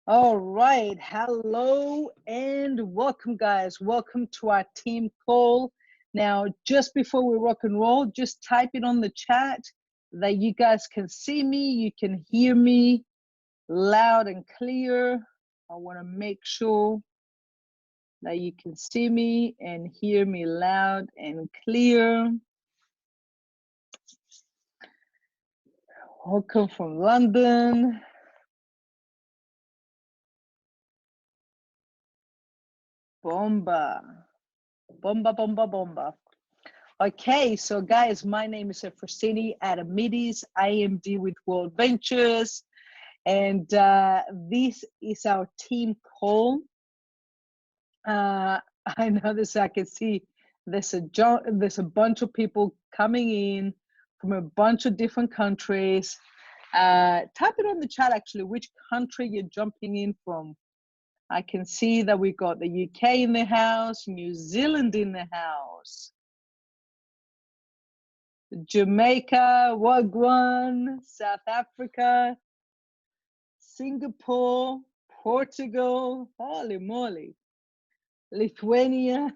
All right, hello and welcome, guys. Welcome to our team call. Now, just before we rock and roll, just type it on the chat that you guys can see me, you can hear me loud and clear. I want to make sure that you can see me and hear me loud and clear. Welcome from London. Bomba. Bomba, bomba, bomba. Okay, so guys, my name is Efrosini Adamides, IMD with World Ventures, and this is our team call. I know this, I can see there's a bunch of people coming in from a bunch of different countries. Type it on the chat, actually, which country you're jumping in from. I can see that we got the UK in the house, New Zealand in the house, Jamaica, Wagwan, South Africa, Singapore, Portugal, holy moly, Lithuania.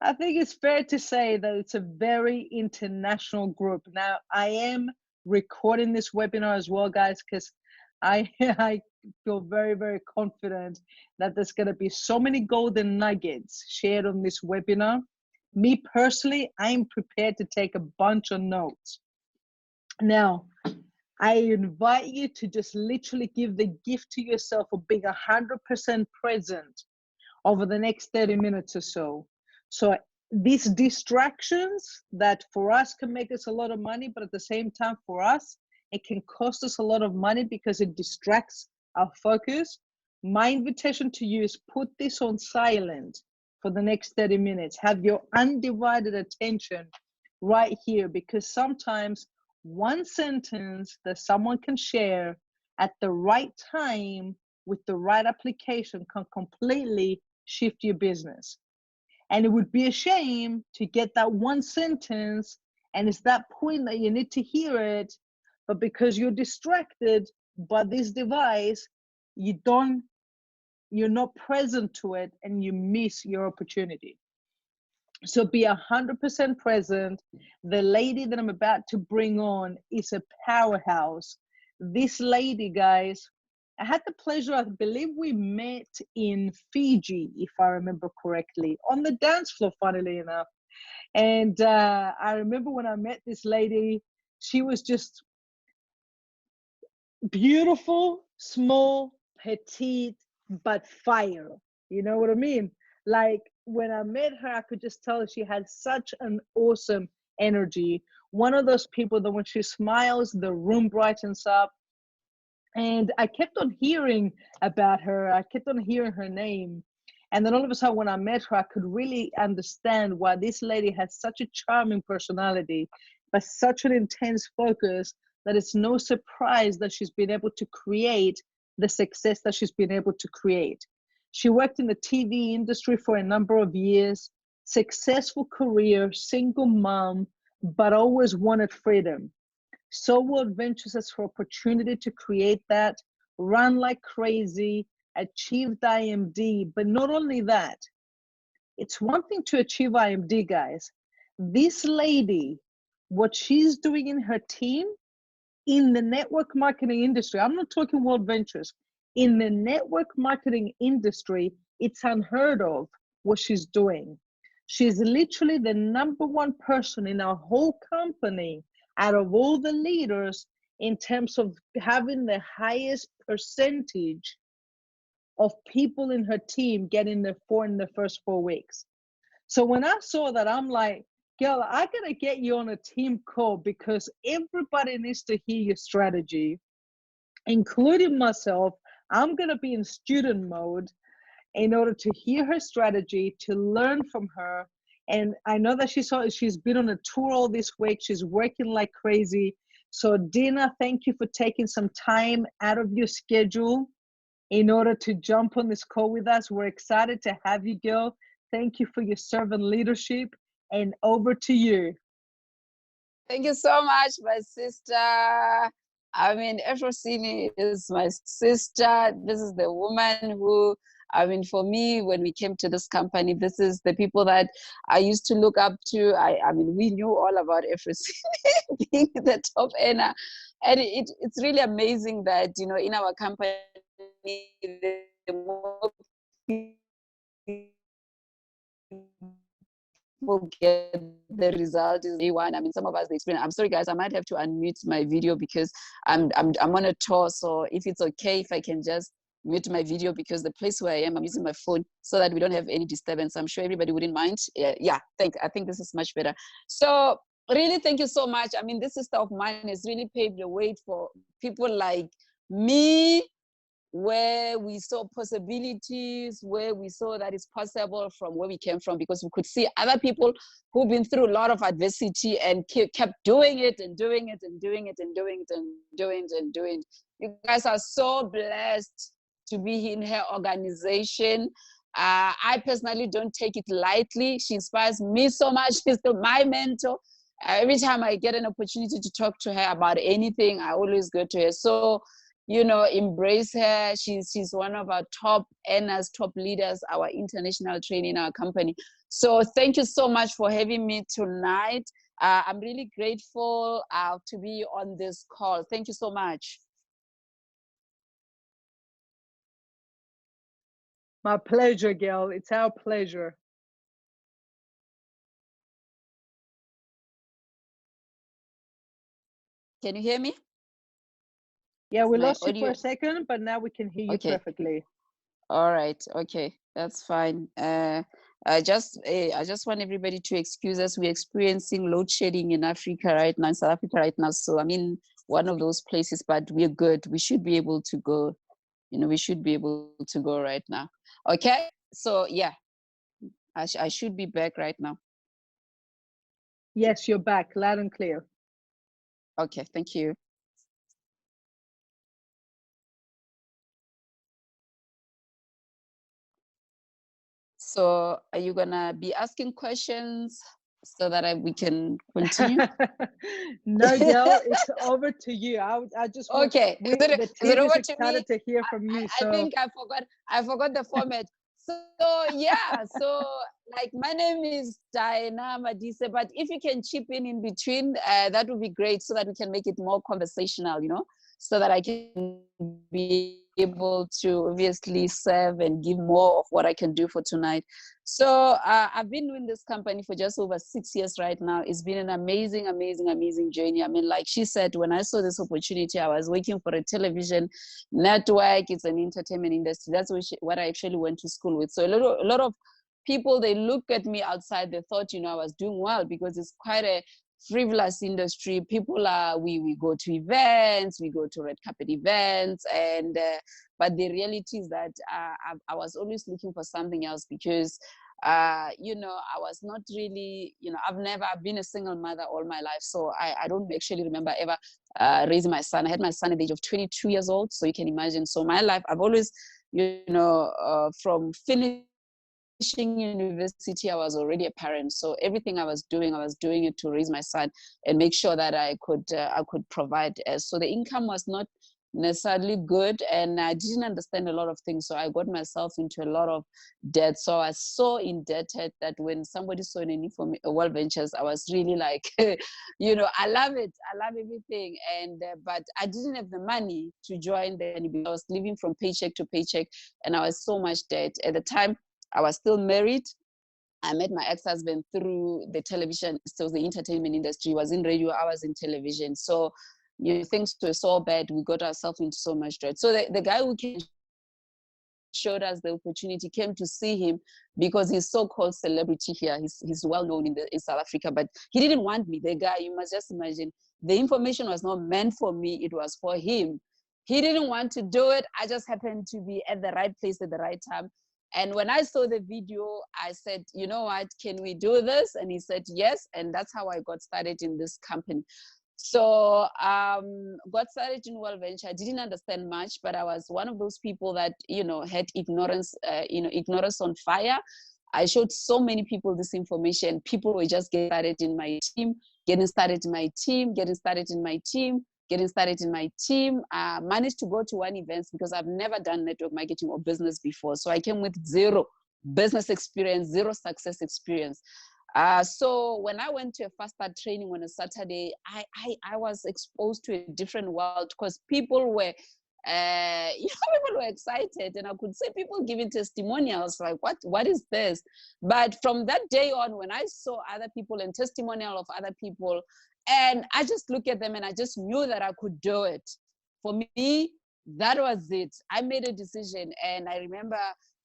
I think it's fair to say that it's a very international group. Now, I am recording this webinar as well, guys, because I feel very, very confident that there's going to be so many golden nuggets shared on this webinar. Me personally, I'm prepared to take a bunch of notes. Now, I invite you to just literally give the gift to yourself of being 100% present over the next 30 minutes or so. So these distractions that for us can make us a lot of money, but at the same time for us, it can cost us a lot of money because it distracts our focus. My invitation to you is put this on silent for the next 30 minutes. Have your undivided attention right here, because sometimes one sentence that someone can share at the right time with the right application can completely shift your business. And it would be a shame to get that one sentence and it's that point that you need to hear it, but because you're distracted by this device, you're not present to it and you miss your opportunity. So be 100% present. The lady that I'm about to bring on is a powerhouse. This lady, guys, I had the pleasure, I believe we met in Fiji, if I remember correctly, on the dance floor, funnily enough. And I remember when I met this lady, she was just beautiful, small, petite, but fire. You know what I mean? Like when I met her, I could just tell she had such an awesome energy. One of those people that when she smiles, the room brightens up. And I kept on hearing about her. I kept on hearing her name. And then all of a sudden, when I met her, I could really understand why this lady has such a charming personality, but such an intense focus that it's no surprise that she's been able to create the success that she's been able to create. She worked in the TV industry for a number of years, successful career, single mom, but always wanted freedom. So World Ventures has her opportunity to create that, run like crazy, achieved IMD, but not only that, it's one thing to achieve IMD, guys. This lady, what she's doing in her team, in the network marketing industry, I'm not talking World Ventures, in the network marketing industry, it's unheard of what she's doing. She's literally the #1 person in our whole company out of all the leaders in terms of having the highest percentage of people in her team getting the in the first 4 weeks. So when I saw that, I'm like, girl, I gotta get you on a team call because everybody needs to hear your strategy, including myself. I'm gonna be in student mode in order to hear her strategy, to learn from her. And I know that she's been on a tour all this week. She's working like crazy. So Dinah, thank you for taking some time out of your schedule in order to jump on this call with us. We're excited to have you, girl. Thank you for your servant leadership, and over to you. Thank you so much, my sister. I mean, Efrosini is my sister. This is the woman who, I mean, for me, when we came to this company, this is the people that I used to look up to. I mean, we knew all about Efrosini being the top earner. And it's really amazing that, you know, in our company, the more people get the result is day one. I mean, some of us the experience. I'm sorry, guys. I might have to unmute my video because I'm on a tour. So if it's okay, if I can just mute my video because the place where I am, I'm using my phone so that we don't have any disturbance. I'm sure everybody wouldn't mind. Yeah, I think this is much better. So really, thank you so much. I mean, this sister of mine has really paved the way for people like me, where we saw possibilities, where we saw that it's possible from where we came from, because we could see other people who've been through a lot of adversity and kept doing it and doing it and doing it and doing it and doing it and doing it. You guys are so blessed to be in her organization. I personally don't take it lightly. She inspires me so much. She's still my mentor. Every time I get an opportunity to talk to her about anything, I always go to her. So, you know, embrace her. She's one of our top earners, top leaders, our international trainer in our company. So thank you so much for having me tonight. I'm really grateful to be on this call. Thank you so much. My pleasure, girl. It's our pleasure. Can you hear me? Yeah, we My lost you for audio. a second, but now we can hear you Okay. perfectly. All right. Okay, that's fine. I just want everybody to excuse us. We're experiencing load shedding in Africa right now, in South Africa right now. So I'm in one of those places, but we're good. We should be able to go. You know, we should be able to go right now. Okay. So yeah, I should be back right now. Yes, you're back, loud and clear. Okay. Thank you. So are you gonna be asking questions so that we can continue? No, girl, it's over to you. I just want Okay, the is it team is over to me? excited to hear from you. I So think I forgot the format. So yeah, so like my name is Dinah Madise, but if you can chip in between, that would be great so that we can make it more conversational, you know, so that I can be able to obviously serve and give more of what I can do for tonight. So I've been in this company for just over 6 years right now. It's been an amazing, amazing, amazing journey. I mean, like she said, when I saw this opportunity, I was working for a television network. It's an entertainment industry. That's what I actually went to school with. So a lot of people, they look at me outside, they thought, you know, I was doing well because it's quite a frivolous industry. People are, we go to events, we go to red carpet events, and but the reality is that I was always looking for something else because you know, I was not really, you know, I've been a single mother all my life. So I don't actually remember ever raising my son. I had my son at the age of 22 years old. So you can imagine. So my life, I've always, you know, from finishing university, I was already a parent. So everything I was doing it to raise my son and make sure that I could provide. So the income was not necessarily good, and I didn't understand a lot of things. So I got myself into a lot of debt. So I was so indebted that when somebody saw a need for me, World Ventures, I was really like, you know, I love it. I love everything. And but I didn't have the money to join the because I was living from paycheck to paycheck, and I was so much debt at the time. I was still married. I met my ex-husband through the television, so the entertainment industry. He was in radio, I was in television. So, you know, things were so bad, we got ourselves into so much debt. So the guy who showed us the opportunity came to see him because he's so-called celebrity here. He's well known in South Africa, but he didn't want me. The guy, you must just imagine, the information was not meant for me, it was for him. He didn't want to do it. I just happened to be at the right place at the right time. And when I saw the video, I said, you know what, can we do this? And he said, yes. And that's how I got started in this company. So got started in World Venture. I didn't understand much, but I was one of those people that, you know, had ignorance, you know, ignorance on fire. I showed so many people this information. People were just getting started in my team, getting started in my team, getting started in my team, getting started in my team. I managed to go to one event because I've never done network marketing or business before. So I came with zero business experience, zero success experience. So when I went to a fast start training on a Saturday, I was exposed to a different world because people were, people were excited, and I could see people giving testimonials like, what is this? But from that day on, when I saw other people and testimonial of other people, and I just look at them and I just knew that I could do it. For me, that was it. I made a decision, and I remember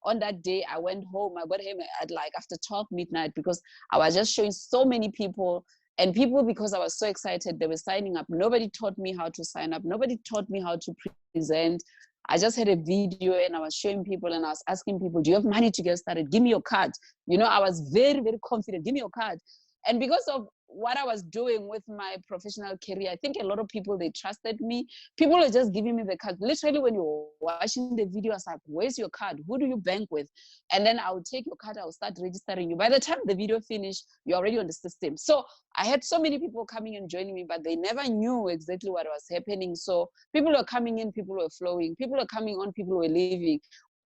on that day I went home. I got home at like after 12 midnight because I was just showing so many people, and people, because I was so excited, they were signing up. Nobody taught me how to sign up. Nobody taught me how to present. I just had a video and I was showing people and I was asking people, do you have money to get started? Give me your card. You know, I was very, very confident. Give me your card. And because of what I was doing with my professional career, I think a lot of people, they trusted me. People were just giving me the card. Literally, when you were watching the video, I was like, where's your card? Who do you bank with? And then I would take your card, I would start registering you. By the time the video finished, you're already on the system. So I had so many people coming and joining me, but they never knew exactly what was happening. So people were coming in, people were flowing, people were coming on, people were leaving.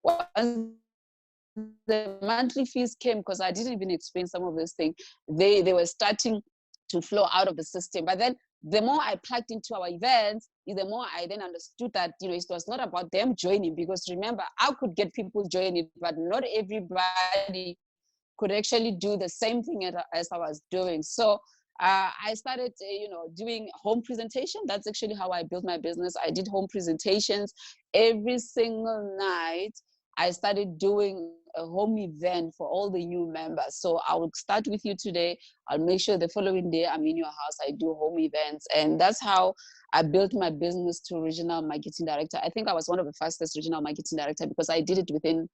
Once the monthly fees came, because I didn't even explain some of those things, they were starting to flow out of the system. But then the more I plugged into our events, the more I then understood that, you know, it was not about them joining, because remember, I could get people joining, but not everybody could actually do the same thing as I was doing. So I started, doing home presentation. That's actually how I built my business. I did home presentations every single night. I started doing a home event for all the new members. So I will start with you today. I'll make sure the following day I'm in your house. I do home events. And that's how I built my business to regional marketing director. I think I was one of the fastest regional marketing director because I did it within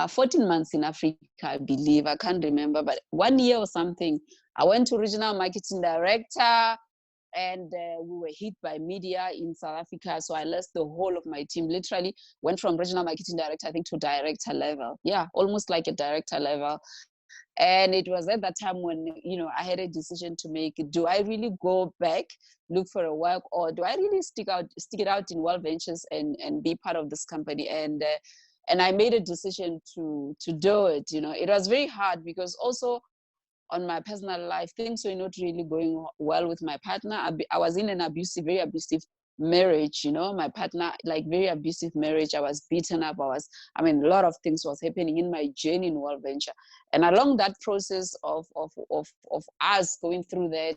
14 months in Africa, I believe. I can't remember, but 1 year or something. I went to regional marketing director, and we were hit by media in South Africa. So I lost the whole of my team. Literally went from regional marketing director, I think, to director level. Yeah, almost like a director level. And it was at that time when, I had a decision to make. Do I really go back, look for a work, or do I really stick it out in World Ventures and be part of this company? And I made a decision to do it. It was very hard because also on my personal life, things were not really going well with my partner. I was in an very abusive marriage, my partner, like very abusive marriage. I was beaten up. A lot of things was happening in my journey in World Venture. And along that process of us going through that,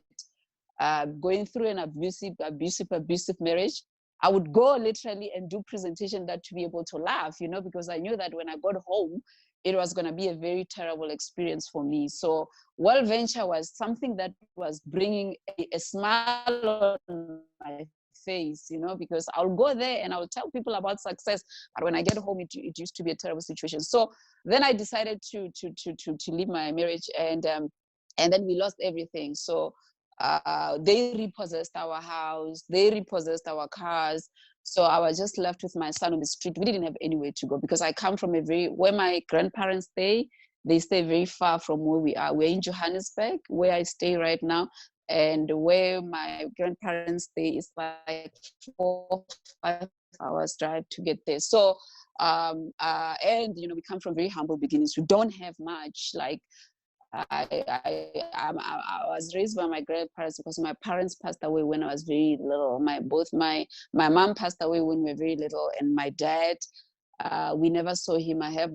going through an abusive marriage, I would go literally and do presentation that to be able to laugh, because I knew that when I got home, it was going to be a very terrible experience for me. So World Venture was something that was bringing a smile on my face, because I'll go there and I'll tell people about success. But when I get home, it used to be a terrible situation. So then I decided to leave my marriage, and then we lost everything. So they repossessed our house, they repossessed our cars. So I was just left with my son on the street. We didn't have anywhere to go because I come from where my grandparents stay. They stay very far from where we are. We're in Johannesburg, where I stay right now. And where my grandparents stay is like 4-5 hours drive to get there. So, and, we come from very humble beginnings. We don't have much. Like, I was raised by my grandparents because my parents passed away when I was very little. My mom passed away when we were very little, and my dad, we never saw him. I have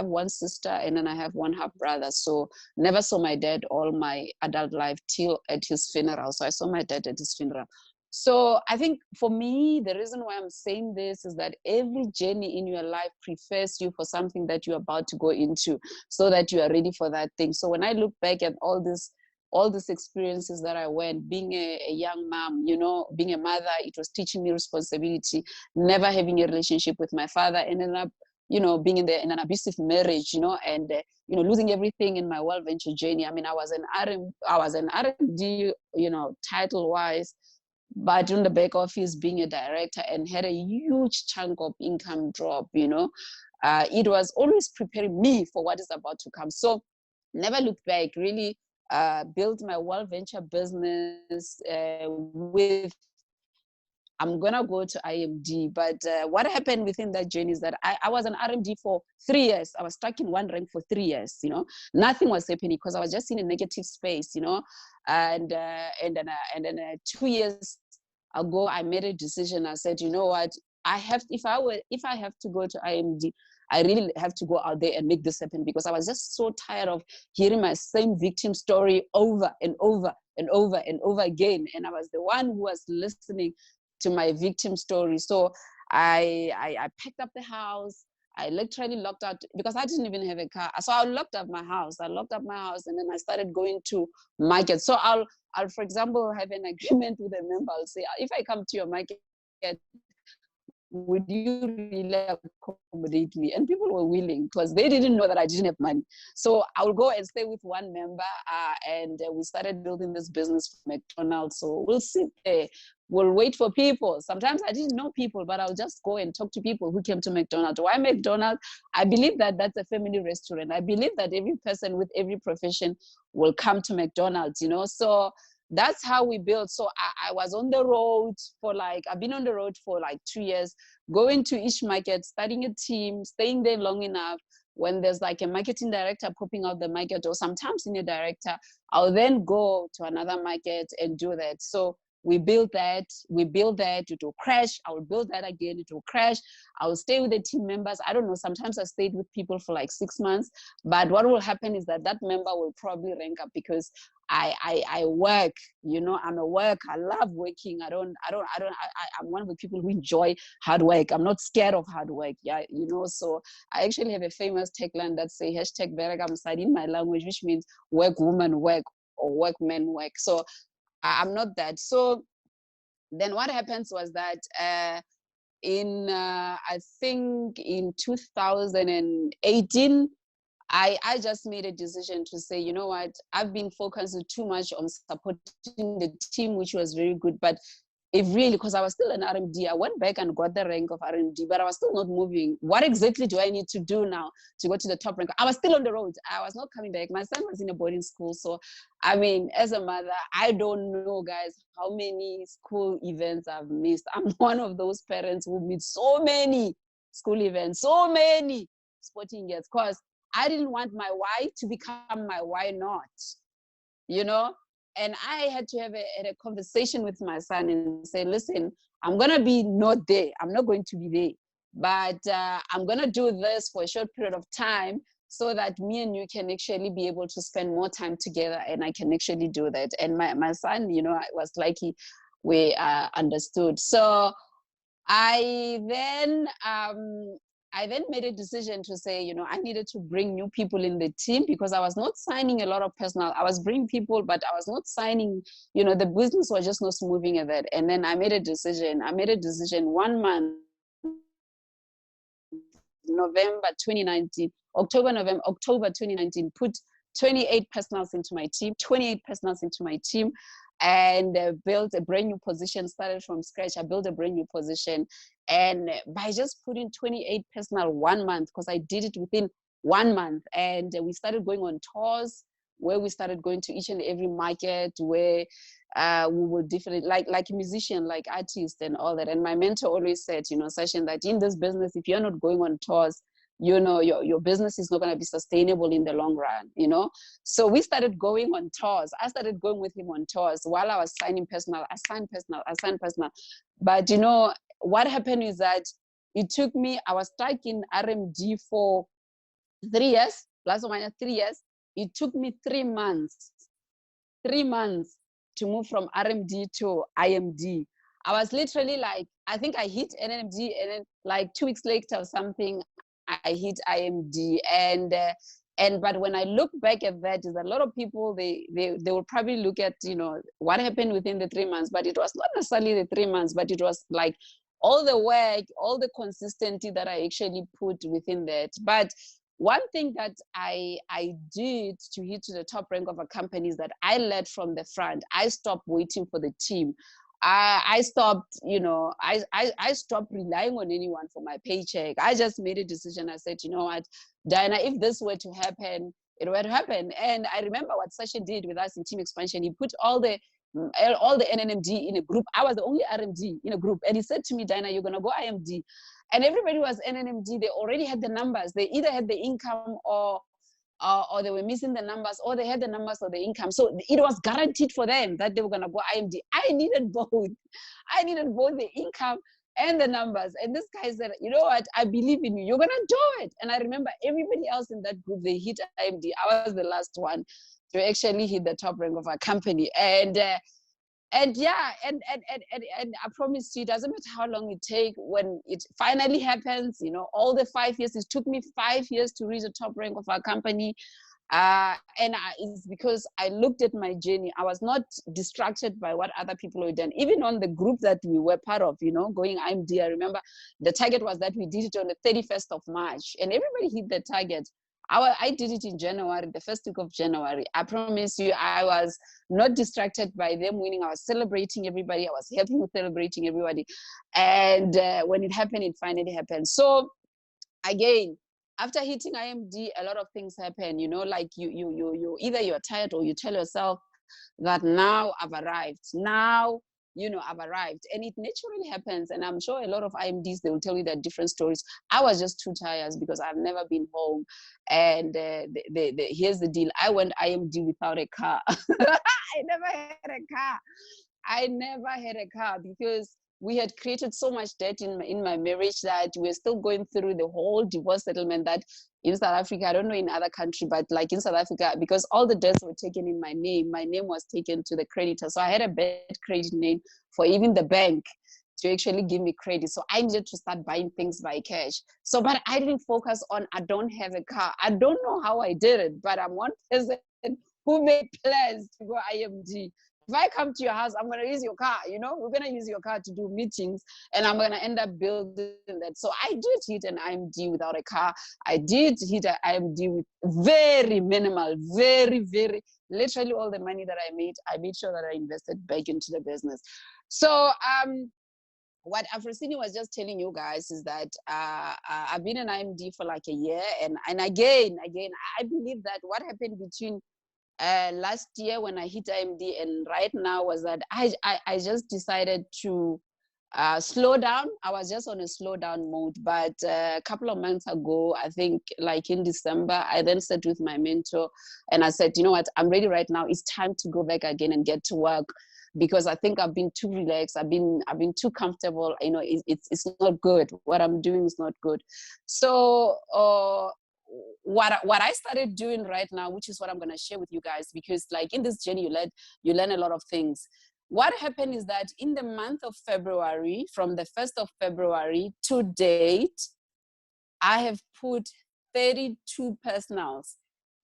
one sister, and then I have one half brother. So never saw my dad all my adult life till at his funeral. So I saw my dad at his funeral. So I think for me, the reason why I'm saying this is that every journey in your life prepares you for something that you're about to go into, so that you are ready for that thing. So when I look back at all these experiences that I went, being a young mom, being a mother, it was teaching me responsibility, never having a relationship with my father, ended up, being in an abusive marriage, and losing everything in my World Venture journey. I was an R&D, title wise, but in the back office being a director, and had a huge chunk of income drop, it was always preparing me for what is about to come. So never looked back, really built my World Venture business with, I'm going to go to IMD. But what happened within that journey is that I was an RMD for 3 years. I was stuck in one rank for 3 years, you know. Nothing was happening because I was just in a negative space, you know. And then 2 years ago, I made a decision. I said, you know what? If I have to go to IMD, I really have to go out there and make this happen, because I was just so tired of hearing my same victim story over and over and over and over again. And I was the one who was listening to my victim story. So I packed up the house. I literally locked out, because I didn't even have a car. So I locked up my house. And then I started going to market. So I'll, for example, have an agreement with a member. I'll say, if I come to your market, would you really accommodate me? And people were willing, because they didn't know that I didn't have money. So I will go and stay with one member, and we started building this business for McDonald's. So we'll sit there, we'll wait for people. Sometimes I didn't know people, but I'll just go and talk to people who came to McDonald's. Why McDonald's? I believe that that's a family restaurant. I believe that every person with every profession will come to McDonald's, you know. So that's how we built. So I was on the road for I've been on the road for 2 years, going to each market, starting a team, staying there long enough. When there's a marketing director popping out the market, or sometimes senior director, I'll then go to another market and do that. So we build that, it will crash. I will build that again, it will crash. I will stay with the team members. I don't know, sometimes I stayed with people for 6 months, but what will happen is that member will probably rank up, because I work, you know, I'm a worker. I love working. I'm one of the people who enjoy hard work. I'm not scared of hard work. Yeah, you know, so I actually have a famous tagline that say #Bereka in my language, which means work woman work, or work men work. So I'm not that. So then what happens was that I think in 2018, I just made a decision to say, you know what, I've been focusing too much on supporting the team, which was very good. But if really, because I was still an RMD, I went back and got the rank of RMD, but I was still not moving. What exactly do I need to do now to go to the top rank? I was still on the road. I was not coming back. My son was in a boarding school. So, I mean, as a mother, I don't know, guys, how many school events I've missed. I'm one of those parents who miss so many school events, so many sporting events, because I didn't want my why to become my why not, you know? And I had to have a conversation with my son and say, listen, I'm going to be not there. I'm not going to be there. But I'm going to do this for a short period of time, so that me and you can actually be able to spend more time together, and I can actually do that. And my son, you know, was lucky we understood. So I then made a decision to say, you know, I needed to bring new people in the team, because I was not signing a lot of personnel. I was bringing people, but I was not signing, you know, the business was just not moving at that. And then I made a decision 1 month, November 2019, October 2019, put 28 personnels into my team, and built a brand new position, started from scratch. I built a brand new position. And by just putting 28 personnel 1 month, because I did it within 1 month, and we started going on tours, where we started going to each and every market, where we were different, like a musician, like artists and all that. And my mentor always said, you know, Sachin, that in this business, if you're not going on tours, you know, your business is not going to be sustainable in the long run, you know. So we started going on tours. I started going with him on tours while I was signing personnel. I signed personnel. But, you know, what happened is that it took me, I was stuck in RMD for 3 years, plus or minus 3 years. It took me 3 months to move from RMD to IMD. I was literally I think I hit NMD, and then 2 weeks later or something, I hit IMD. And but when I look back at that, is a lot of people, they will probably look at, you know, what happened within the 3 months, but it was not necessarily the 3 months, but it was all the work, all the consistency that I actually put within that. But one thing that I did to hit to the top rank of a company is that I led from the front. I stopped waiting for the team. I stopped, you know, I stopped relying on anyone for my paycheck. I just made a decision. I said, you know what, Dinah, if this were to happen, it were to happen. And I remember what Sasha did with us in Team Expansion. He put all the NNMD in a group. I was the only RMD in a group. And he said to me, Dinah, you're going to go IMD. And everybody was NNMD. They already had the numbers. They either had the income or they were missing the numbers, or they had the numbers or the income. So it was guaranteed for them that they were going to go IMD. I needed both. I needed both the income and the numbers. And this guy said, you know what? I believe in you. You're going to do it. And I remember everybody else in that group, they hit IMD. I was the last one to actually hit the top rank of our company. And yeah, and I promise you, it doesn't matter how long it takes. When it finally happens, you know, all the 5 years, it took me 5 years to reach the top rank of our company. It's because I looked at my journey. I was not distracted by what other people had done. Even on the group that we were part of, you know, going IMD, I remember the target was that we did it on the 31st of March, and everybody hit the target. I did it in January, the first week of January. I promise you, I was not distracted by them winning. I was celebrating everybody. I was helping with celebrating everybody. And when it happened, it finally happened. So again, after hitting IMD, a lot of things happen, you know, like you either you're tired or you tell yourself that now I've arrived. Now, you know, I've arrived. And it naturally happens. And I'm sure a lot of IMDs, they will tell you their different stories. I was just too tired because I've never been home. And here's the deal. I went IMD without a car. I never had a car. I never had a car because we had created so much debt in my marriage that we're still going through the whole divorce settlement that in South Africa, I don't know in other countries, but like in South Africa, because all the debts were taken in my name was taken to the creditor. So I had a bad credit name for even the bank to actually give me credit. So I needed to start buying things by cash. So, but I didn't focus on, I don't have a car. I don't know how I did it, but I'm one person who made plans to go IMD. If I come to your house, I'm going to use your car, you know, we're going to use your car to do meetings, and I'm going to end up building that. So I did hit an IMD without a car. I did hit an IMD with very minimal, very, literally all the money that I made sure that I invested back into the business. So what Afrosini was just telling you guys is that I've been an IMD for like a year. And again, I believe that what happened between last year when I hit IMD and right now was that I just decided to slow down. I was just on a slow down mode. But a couple of months ago, I think like in December, I then sat with my mentor and I said, you know what, I'm ready right now. It's time to go back again and get to work, because I think I've been too relaxed. I've been too comfortable. You know, it's not good. What I'm doing is not good. So what I started doing right now, which is what I'm going to share with you guys, because like in this journey, you learn a lot of things. What happened is that in the month of February, from the 1st of February to date, I have put 32 personals.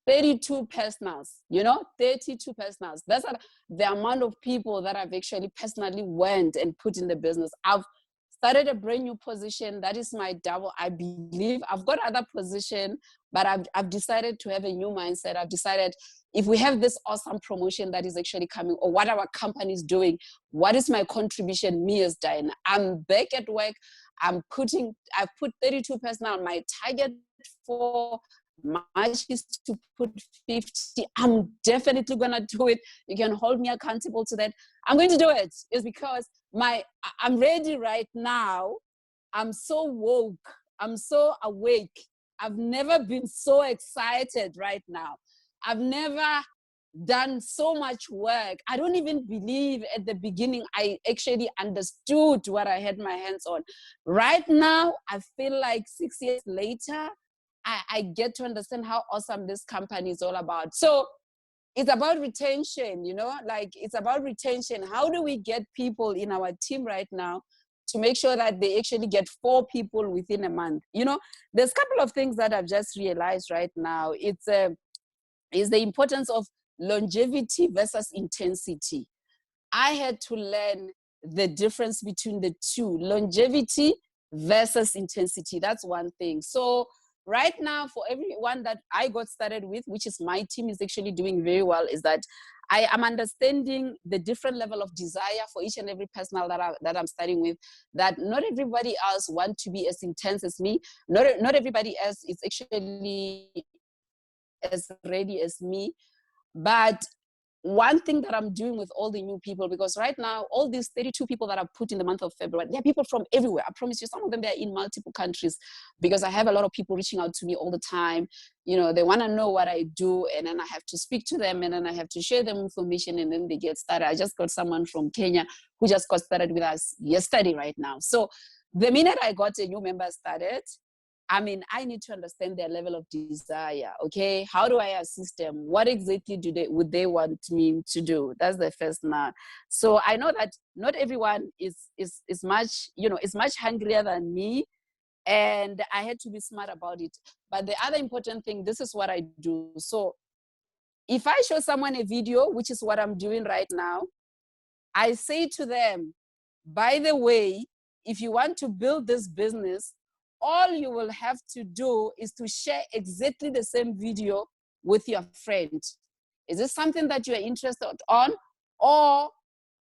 32 personals, you know, 32 personals. That's the amount of people that I've actually personally went and put in the business. I've started a brand new position. That is my double. I believe I've got other position, but I've decided to have a new mindset. I've decided if we have this awesome promotion that is actually coming, or what our company is doing, what is my contribution, me as Dinah? I'm back at work. I've put 32 personal. My target for March is to put 50. I'm definitely gonna do it. You can hold me accountable to that. I'm going to do it. It's because I'm ready right now. I'm so woke. I'm so awake. I've never been so excited right now. I've never done so much work. I don't even believe at the beginning I actually understood what I had my hands on. Right now, I feel like 6 years later, I get to understand how awesome this company is all about. So it's about retention, you know, like it's about retention. How do we get people in our team right now to make sure that they actually get 4 people within a month? You know, there's a couple of things that I've just realized right now. It's the importance of longevity versus intensity. I had to learn the difference between the two, longevity versus intensity. That's one thing. So right now, for everyone that I got started with, which is my team is actually doing very well, is that I am understanding the different level of desire for each and every personal that I'm studying with, that not everybody else want to be as intense as me. Not everybody else is actually as ready as me. But one thing that I'm doing with all the new people, because right now, all these 32 people that I've put in the month of February, they're people from everywhere. I promise you, some of them, they're in multiple countries, because I have a lot of people reaching out to me all the time. You know, they want to know what I do, and then I have to speak to them, and then I have to share them information, and then they get started. I just got someone from Kenya who just got started with us yesterday right now. So the minute I got a new member started, I mean, I need to understand their level of desire, okay? How do I assist them? What exactly would they want me to do? That's the first now. So I know that not everyone is much, you know, is much hungrier than me, and I had to be smart about it. But the other important thing, this is what I do. So if I show someone a video, which is what I'm doing right now, I say to them, by the way, if you want to build this business, all you will have to do is to share exactly the same video with your friend. Is this something that you're interested on? Or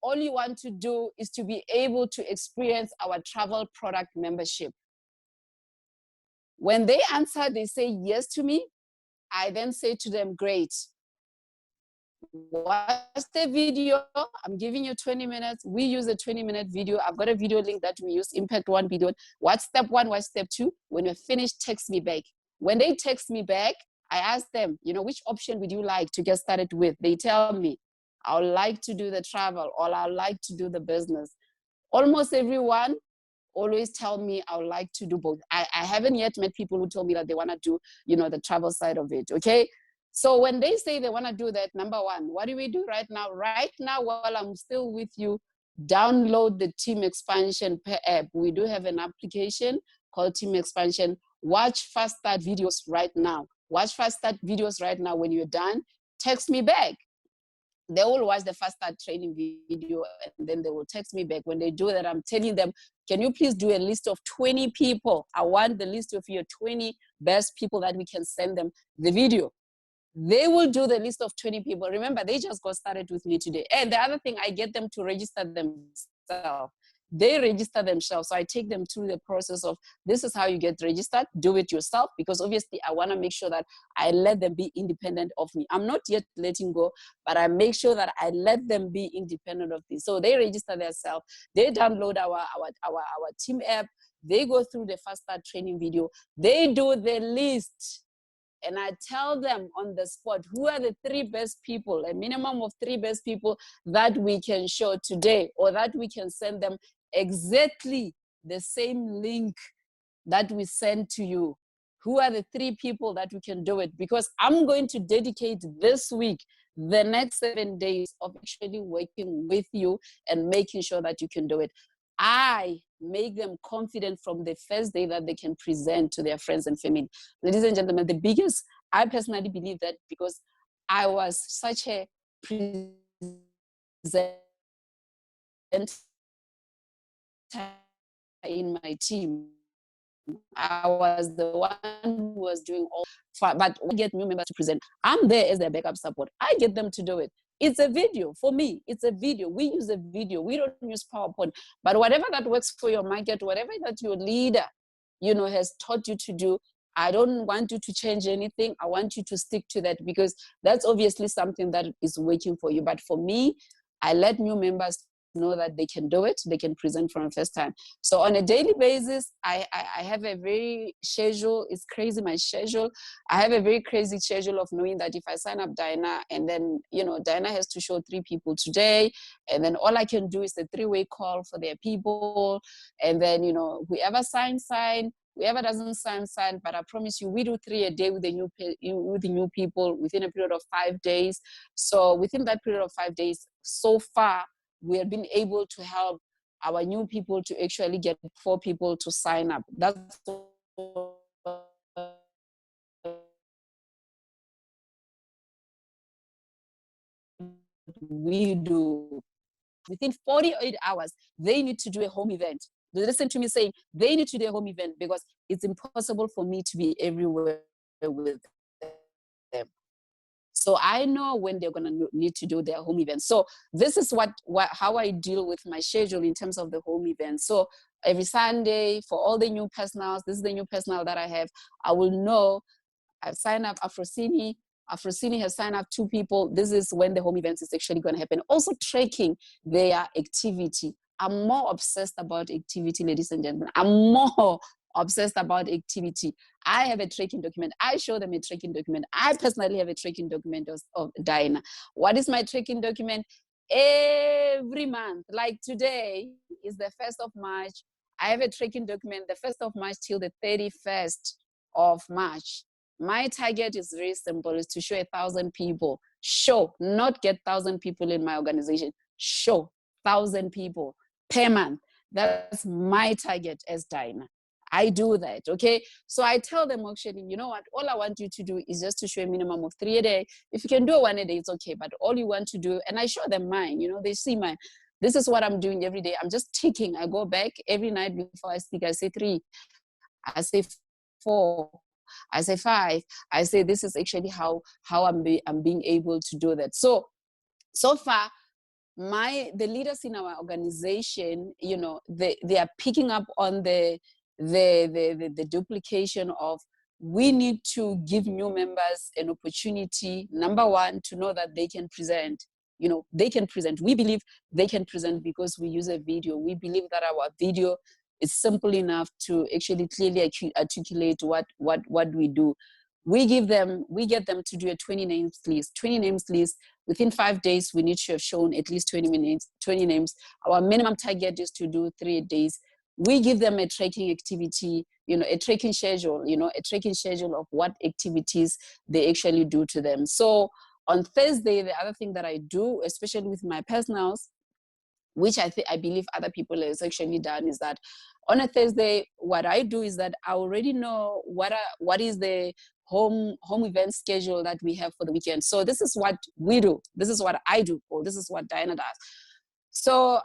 all you want to do is to be able to experience our travel product membership? When they answer, they say yes to me, I then say to them, great. Watch the video. I'm giving you 20 minutes. We use a 20-minute video. I've got a video link that we use, Impact One video. Watch step one, watch step two. When you're finished, text me back. When they text me back, I ask them, you know, which option would you like to get started with? They tell me, I would like to do the travel, or I would like to do the business. Almost everyone always tell me I would like to do both. I haven't yet met people who told me that they want to do, you know, the travel side of it, okay? So when they say they want to do that, number one, what do we do right now? Right now, while I'm still with you, download the Team Expansion app. We do have an application called Team Expansion. Watch Fast Start videos right now. Watch Fast Start videos right now. When you're done, text me back. They will watch the Fast Start training video, and then they will text me back. When they do that, I'm telling them, can you please do a list of 20 people? I want the list of your 20 best people that we can send them the video. They will do the list of 20 people. Remember, they just got started with me today. And the other thing, I get them to register themselves. They register themselves. So I take them through the process of, this is how you get registered. Do it yourself, because obviously I want to make sure that I let them be independent of me. I'm not yet letting go, but I make sure that I let them be independent of this. So they register themselves. They download our team app. They go through the Fast Start training video. They do the list. And I tell them on the spot, who are the 3 best people, a minimum of 3 best people that we can show today, or that we can send them exactly the same link that we send to you. Who are the 3 people that we can do it? Because I'm going to dedicate this week, the next 7 days, of actually working with you and making sure that you can do it. I make them confident from the first day that they can present to their friends and family. Ladies and gentlemen, the biggest, I personally believe that because I was such a presenter in my team. I was the one who was doing all, but when I get new members to present, I'm there as their backup support. I get them to do it. It's a video. For me, it's a video. We use a video. We don't use PowerPoint. But whatever that works for your market, whatever that your leader, you know, has taught you to do, I don't want you to change anything. I want you to stick to that, because that's obviously something that is working for you. But for me, I let new members know that they can do it. They can present for the first time. So on a daily basis, I have a very schedule. It's crazy, my schedule. I have a very crazy schedule of knowing that if I sign up Dinah, and then, you know, Dinah has to show 3 people today, and then all I can do is a 3-way call for their people. And then, you know, whoever signs, whoever doesn't sign. But I promise you, we do 3 a day with the new people within a period of 5 days. So within that period of 5 days, so far, we have been able to help our new people to actually get 4 people to sign up. That's what we do. Within 48 hours, they need to do a home event. They listen to me saying they need to do a home event, because it's impossible for me to be everywhere with them. So I know when they're going to need to do their home events. So this is how I deal with my schedule in terms of the home events. So every Sunday, for all the new personals, this is the new personal that I have, I will know I've signed up Afrosini. Afrosini has signed up 2 people. This is when the home events is actually going to happen. Also tracking their activity. I'm more obsessed about activity, ladies and gentlemen. I'm more obsessed about activity. I have a tracking document. I show them a tracking document. I personally have a tracking document of Dinah. What is my tracking document? Every month, like today is the 1st of March. I have a tracking document, the 1st of March till the 31st of March. My target is very simple, is to show 1,000 people. Show, not get 1,000 people in my organization. Show 1,000 people per month. That's my target as Dinah. I do that, okay? So I tell them actually, you know what, all I want you to do is just to show a minimum of 3 a day. If you can do 1 a day, it's okay, but all you want to do, and I show them mine, you know, they see mine. This is what I'm doing every day. I'm just ticking. I go back every night before I speak. I say 3, I say 4, I say 5. I say this is actually how I'm being able to do that. So far, the leaders in our organization, you know, they are picking up on the duplication of, we need to give new members an opportunity, number one, to know that they can present. You know, they can present. We believe they can present because we use a video. We believe that our video is simple enough to actually clearly articulate what we do. We get them to do a 20 names list. 20 names list. Within 5 days, we need to have shown at least 20 names. Our minimum target is to do 3 days. We give them a tracking activity, you know, a tracking schedule, of what activities they actually do to them. So on Thursday, the other thing that I do, especially with my personals, which I believe other people has actually done, is that on a Thursday, what I do is that I already know what is the home event schedule that we have for the weekend. So this is what we do. This is what I do, or this is what Dinah does. So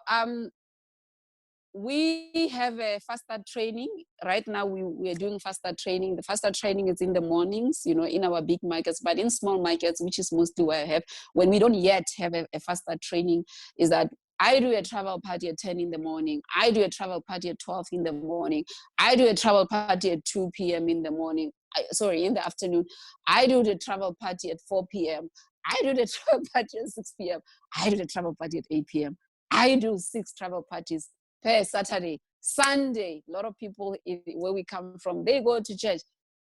we have a fast start training. Right now we are doing fast start training. The fast start training is in the mornings, you know, in our big markets, but in small markets, which is mostly where I have, when we don't yet have a fast start training, is that I do a travel party at 10 in the morning. I do a travel party at 12 in the morning. I do a travel party at 2 p.m. in the morning. In the afternoon. I do the travel party at 4 p.m. I do the travel party at 6 p.m. I do the travel party at 8 p.m. I do 6 travel parties per Saturday. Sunday, a lot of people where we come from, they go to church.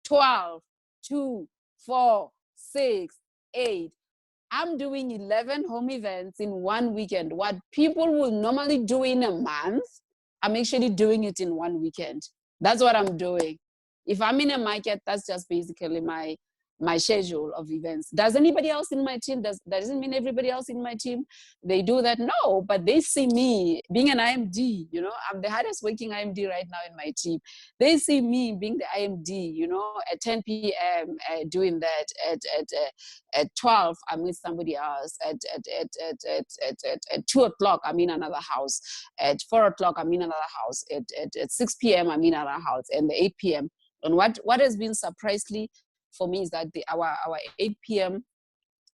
12, 2, 4, 6, 8. I'm doing 11 home events in one weekend. What people will normally do in a month, I'm actually doing it in one weekend. That's what I'm doing. If I'm in a market, that's just basically my schedule of events. Does anybody else in my team, that doesn't mean everybody else in my team, they do that? No, but they see me being an IMD, you know, I'm the hardest working IMD right now in my team. They see me being the IMD, you know, at 10 p.m. Doing that, at 12, I'm with somebody else, at 2 o'clock, I'm in another house, at 4 o'clock, I'm in another house, at 6 p.m., I'm in another house, and the 8 p.m. And what has been surprisingly for me is that our 8 p.m.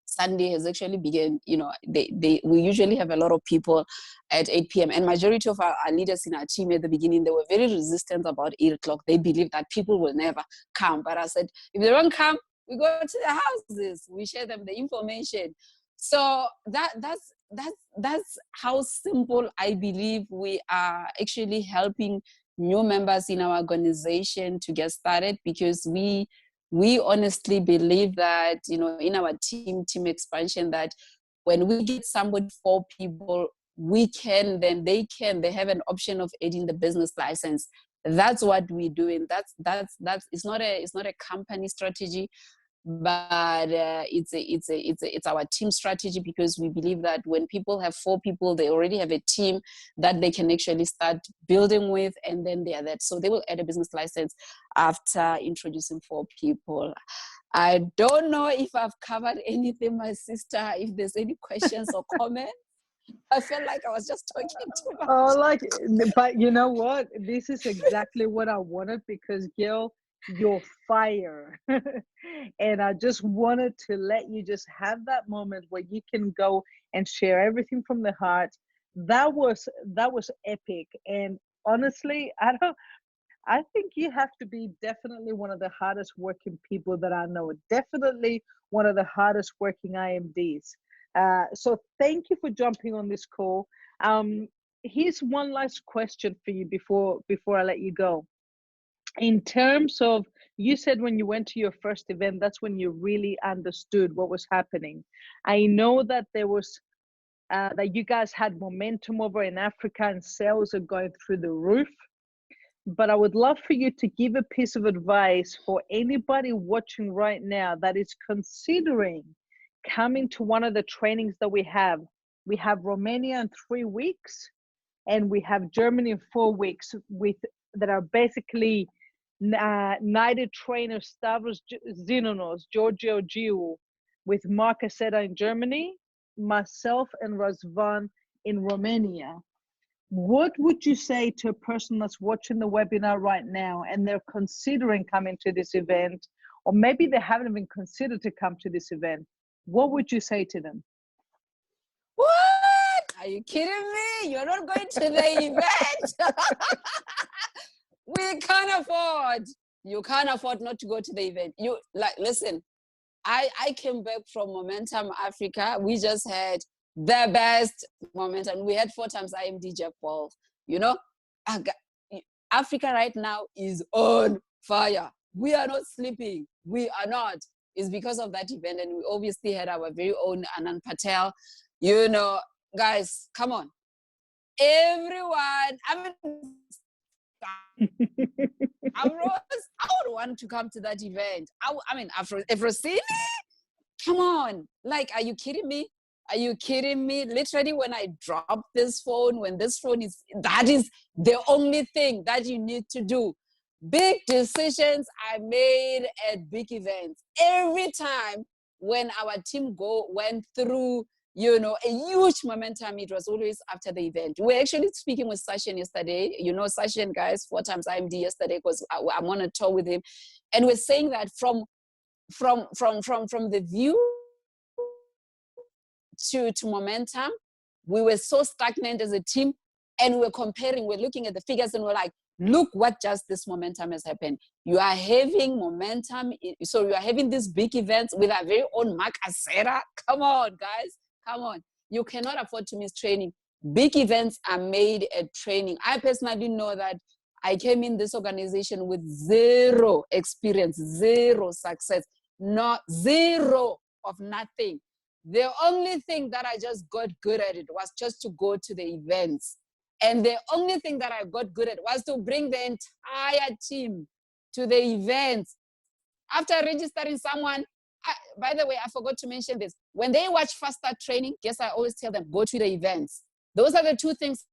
Sunday has actually begun, you know, we usually have a lot of people at 8 p.m. And majority of our leaders in our team at the beginning, they were very resistant about 8 o'clock. They believed that people will never come. But I said, if they don't come, we go to the houses. We share them the information. So that's how simple I believe we are actually helping new members in our organization to get started, because we honestly believe that, you know, in our team expansion, that when we get somebody 4 people, they have an option of adding the business license. That's what we're doing. That's it's not a company strategy, but it's our team strategy, because we believe that when people have 4 people, they already have a team that they can actually start building with, and then they are that. So they will add a business license after introducing 4 people. I don't know if I've covered anything, my sister. If there's any questions or comments, I felt like I was just talking too much. Oh, but you know what? This is exactly what I wanted, because Gil, your fire. And I just wanted to let you just have that moment where you can go and share everything from the heart. That was epic. And honestly, I think you have to be definitely one of the hardest working people that I know. Definitely one of the hardest working IMDs. So thank you for jumping on this call. Here's one last question for you before I let you go. In terms of, you said when you went to your first event, that's when you really understood what was happening. I know that there was that you guys had momentum over in Africa and sales are going through the roof. But I would love for you to give a piece of advice for anybody watching right now that is considering coming to one of the trainings that we have. We have Romania in 3 weeks, and we have Germany in 4 weeks, with that are basically Knighted trainer Stavros Zenonos, Giorgio Giu, with Mark Aceta in Germany, myself and Razvan in Romania. What would you say to a person that's watching the webinar right now and they're considering coming to this event, or maybe they haven't even considered to come to this event? What would you say to them? What? Are you kidding me? You're not going to the event? We can't afford. You can't afford not to go to the event. You like, listen, I came back from Momentum Africa. We just had the best momentum. We had 4 times IMD Jack Paul. You know, Africa right now is on fire. We are not sleeping. We are not. It's because of that event. And we obviously had our very own Anand Patel. You know, guys, come on. Everyone, I would want to come to that event. I mean, Afrosini? Come on. Like, are you kidding me? Are you kidding me? Literally, when I drop this phone, when this phone is, that is the only thing that you need to do. Big decisions are made at big events. Every time when our team went through, you know, a huge momentum, it was always after the event. We're actually speaking with Sashin yesterday. You know, Sashin, guys, 4 times IMD yesterday, because I'm on a tour with him. And we're saying that from the view to momentum, we were so stagnant as a team, and we're comparing, we're looking at the figures, and we're like, look what just this momentum has happened. You are having momentum, so you are having these big events with our very own Mark Aceta. Come on, guys, come on. You cannot afford to miss training. Big events are made at training. I personally know that I came in this organization with 0 experience, 0 success, not 0 of nothing. The only thing that I just got good at it was just to go to the events. And the only thing that I got good at was to bring the entire team to the events. After registering someone, by the way, I forgot to mention this. When they watch Fast Start training, guess I always tell them, go to the events. Those are the 2 things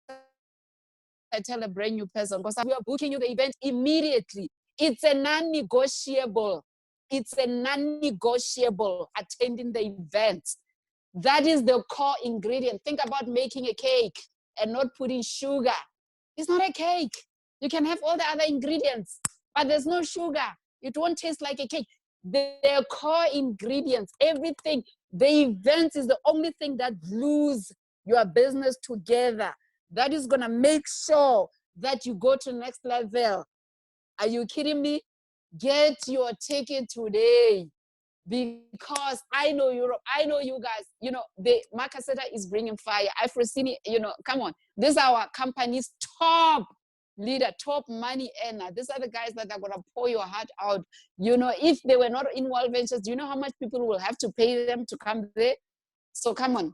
I tell a brand new person, because we are booking you the event immediately. It's a non-negotiable. It's a non-negotiable attending the event. That is the core ingredient. Think about making a cake and not putting sugar. It's not a cake. You can have all the other ingredients, but there's no sugar. It won't taste like a cake. The core ingredients, everything, the event is the only thing that glues your business together. That is going to make sure that you go to the next level. Are you kidding me? Get your ticket today, because I know Europe. I know you guys. You know, the Mark Aceta is bringing fire. Afrosini, you know, come on. This is our company's top leader, top money earner. These are the guys that are going to pour your heart out. You know, if they were not in World Ventures, do you know how much people will have to pay them to come there? So come on.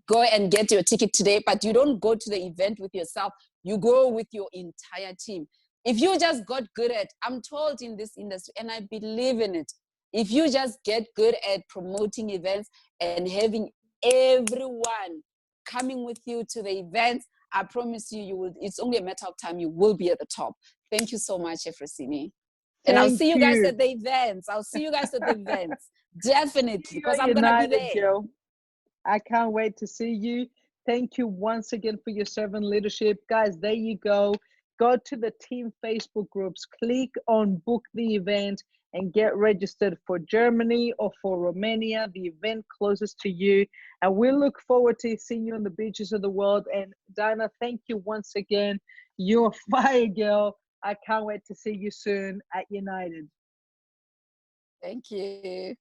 Go and get your ticket today, but you don't go to the event with yourself. You go with your entire team. If you just got good at, I'm told in this industry, and I believe in it, if you just get good at promoting events and having everyone coming with you to the events, I promise you, you will. It's only a matter of time. You will be at the top. Thank you so much, Efrosini. And I'll see you guys at the events. I'll see you guys at the events. Definitely, because I'm going to be there. Joe. I can't wait to see you. Thank you once again for your servant leadership. Guys, there you go. go to the team Facebook groups, click on book the event, and get registered for Germany or for Romania, the event closest to you. And we look forward to seeing you on the beaches of the world. And Dinah, thank you once again. You're a fire girl. I can't wait to see you soon at United. Thank you.